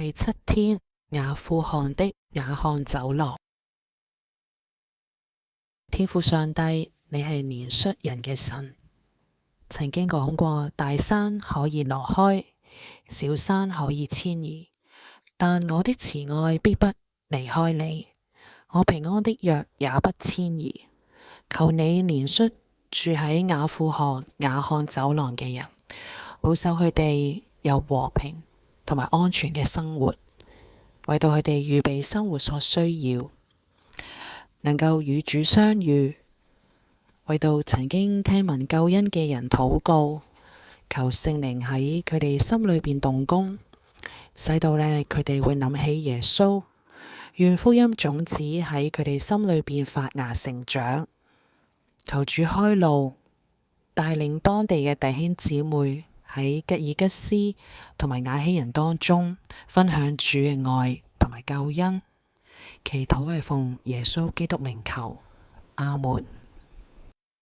第7天，雅庫汗的雅汗走廊。天父上帝，你係憐恤人嘅神，曾經講過，大山可以挪開，小山可以遷移，但我的慈愛必不離開你，我平安的約也不遷移。求你憐恤住喺雅庫汗雅汗走廊嘅人，保守佢哋有和平同埋安全嘅生活，為到佢哋預備生活所需要，能夠與主相遇，為到曾經聽聞救恩嘅人禱告，求聖靈喺佢哋心裏邊動工，使到佢哋會諗起耶穌，願福音種子喺佢哋心裏邊發芽成長。求主開路，帶領當地嘅弟兄姊妹喺吉爾吉斯同埋雅希人當中分享主嘅愛同埋救恩。祈禱係奉耶穌基督名求，阿門。